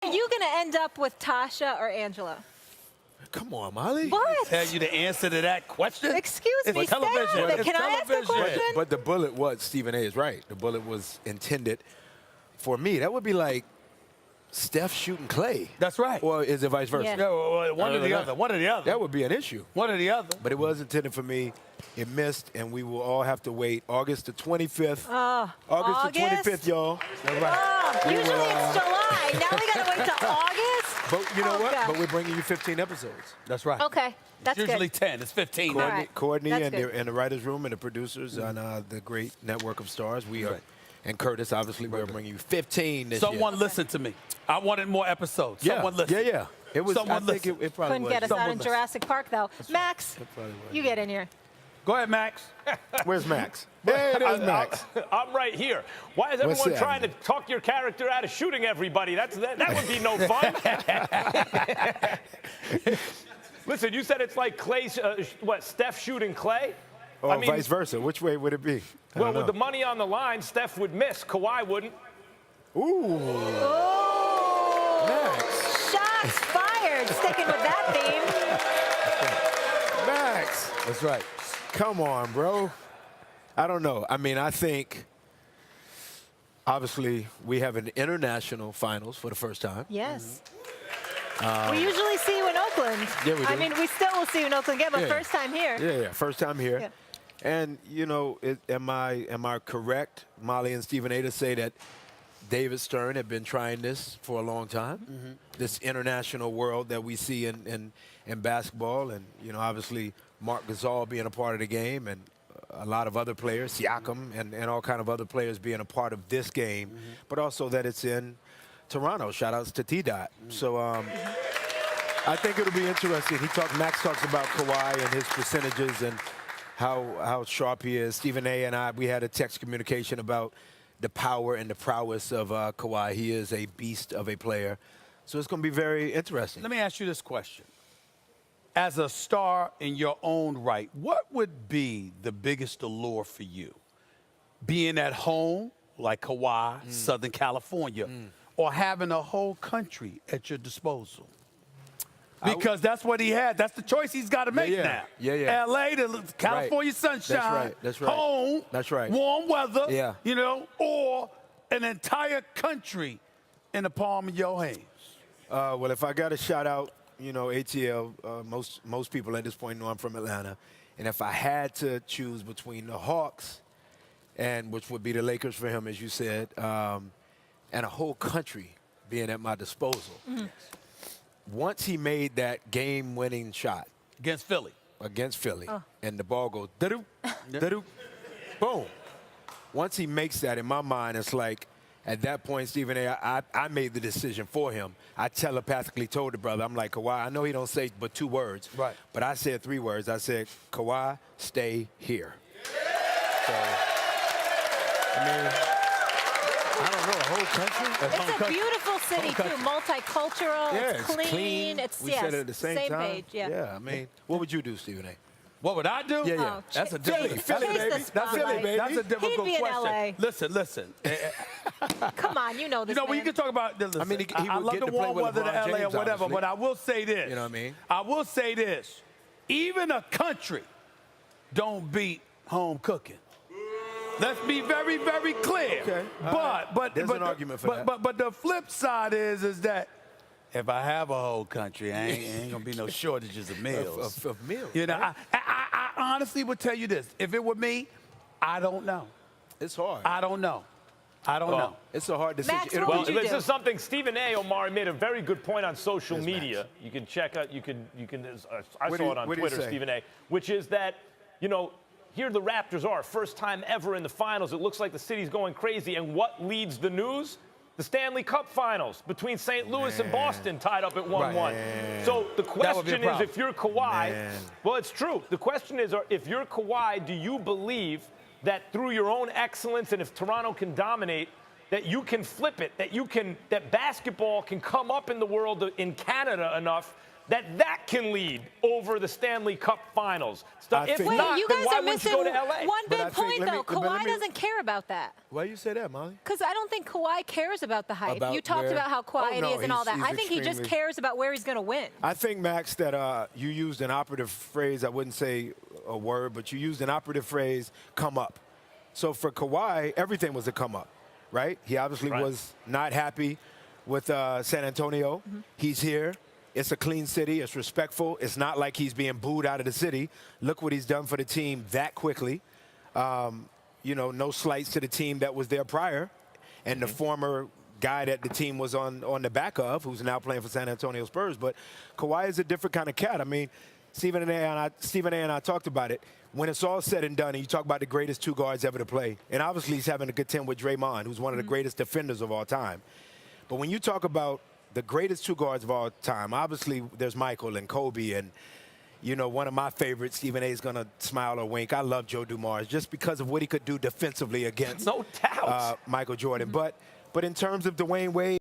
Are you going to end up with Tasha or Angela? Come on, Molly. What? Tell you the answer to that question? Excuse me, stay television. on it. It's Can I ask a television. question? But the bullet was, Stephen A. is right. The bullet was intended for me. That would be like Steph shooting Clay. That's right. Or is it vice versa? Yeah. Yeah, well, one or the other. One or the other. That would be an issue. One or the other. But it was intended for me. It missed, and we will all have to wait August the 25th. August the 25th, y'all. That's right. Usually it's July. Now we got to wait till August? But you know what? God. But we're bringing you 15 episodes. That's right. Okay, that's It's usually good. 10. It's 15. All right. Courtney That's and good. the writers' room and the producers on the great network of stars. We are, and Curtis, obviously, we're bringing you 15 this year. Someone listen to me. I wanted more episodes. Yeah, Someone listen. yeah. It was. Someone I think listen. it probably Couldn't was. get us out Someone in listen. Jurassic Park, though. Max, probably was. you get in here. Go ahead, Max. Where's Max? Hey, there's Max. I'm right here. Why is What's everyone trying to happening? talk your character out of shooting everybody? That would be no fun. Listen, you said it's like Clay, Steph shooing Clay? Or vice versa. Which way would it be? I Well, don't with know. the money on the line, Steph would miss. Kawhi wouldn't. Ooh. Oh, Max. shots fired. Sticking with that theme. Max. That's right. Come on, bro. I don't know. I mean, I think, obviously, we have an international finals for the first time. Yes. We usually see you in Oakland. Yeah, we do. I mean, we still will see you in Oakland again, but Yeah. first time here. Yeah, first time here. Yeah. And, you know, am I correct, Molly and Stephen A., to say that David Stern had been trying this for a long time? This international world that we see in basketball, and, you know, obviously Marc Gasol being a part of the game, and a lot of other players, Siakam, and all kind of other players being a part of this game, but also that it's in Toronto. Shout-outs to T-Dot. So I think it'll be interesting. Max talks about Kawhi and his percentages and how sharp he is. Stephen A. and I, we had a text communication about the power and the prowess of Kawhi. He is a beast of a player. So it's going to be very interesting. Let me ask you this question. As a star in your own right, what would be the biggest allure for you? Being at home, like Kawhi, Southern California, or having a whole country at your disposal? Because that's what he had. That's the choice he's got to make now. Yeah. L.A. to California sunshine. That's right. Home. That's right. Warm weather. Yeah. You know, or an entire country in the palm of your hands. Well, if I got to shout out, you know, ATL, most people at this point know I'm from Atlanta. And if I had to choose between the Hawks, and which would be the Lakers for him, as you said, and a whole country being at my disposal. Once he made that game-winning shot Against Philly. against Philly, and the ball goes, da-doo, da-doo, boom. Once he makes that, in my mind, it's like, at that point, Stephen A., I made the decision for him. I telepathically told the brother, I'm like, Kawhi, I know he don't say but 2 words. Right. But I said 3 words. I said, Kawhi, stay here. So, I mean, I don't know, a whole country? It's a beautiful city, too. Multicultural. Yeah, it's clean. It's we said it at the same time. page, yeah. Yeah, I mean, what would you do, Stephen A.? What would I do? Yeah. Oh, That's a chase- difficult Philly, chase baby. the That's spotlight. Philly, baby. That's a difficult He'd be in question. LA. Listen. Come on, you know this, You know, man. we can talk about this. I mean, he I would love get the to play warm with weather to LeBron LA or James, whatever, obviously. but I will say this. You know what I mean? I will say this. Even a country don't beat home cooking. Let's be very, very clear. Okay. But There's an argument for that. But the flip side is that if I have a whole country, ain't gonna be no shortages of meals. Of meals. You know, I honestly would tell you this. If it were me, I don't know. It's hard. I don't know. know. It's a hard decision. Max, It'll what be- would you This do? is something Stephen A. Omari made a very good point on social Yes, media. Max. You can check out. I What saw do it on you Twitter, say? Stephen A. Which is that, you know, here the Raptors are, first time ever in the finals. It looks like the city's going crazy. And what leads the news? The Stanley Cup Finals between St. Louis and Boston, tied up at 1-1. So the That would be a question is, problem. if you're Kawhi, Man. well, it's true. The question is, if you're Kawhi, do you believe that through your own excellence, and if Toronto can dominate, that you can flip it, that basketball can come up in the world in Canada enough that can lead over the Stanley Cup Finals. If think- Wait, not, you then guys why are wouldn't you missing go to LA? one But I big think- point, let me- though. but let Kawhi me- doesn't care about that. Why you say that, Molly? Because I don't think Kawhi cares about the hype. About You talked where- about how quiet Oh, he no, is and all he's- that. he's I think he just extremely- cares about where he's going to win. I think, Max, that you used an operative phrase. I wouldn't say a word, but you used an operative phrase, come up. So for Kawhi, everything was a come up, right? He obviously Right. was not happy with San Antonio. He's here. It's a clean city. It's respectful. It's not like he's being booed out of the city. Look what he's done for the team that quickly. No slights to the team that was there prior. And the former guy that the team was on the back of, who's now playing for San Antonio Spurs. But Kawhi is a different kind of cat. I mean, Stephen A. and I talked about it. When it's all said and done, and you talk about the greatest two guards ever to play, and obviously he's having a good time with Draymond, who's one of the greatest defenders of all time. But when you talk about the greatest two guards of all time, obviously there's Michael and Kobe and, one of my favorites, Stephen A. is going to smile or wink. I love Joe Dumars just because of what he could do defensively against No doubt. Michael Jordan. But in terms of Dwayne Wade,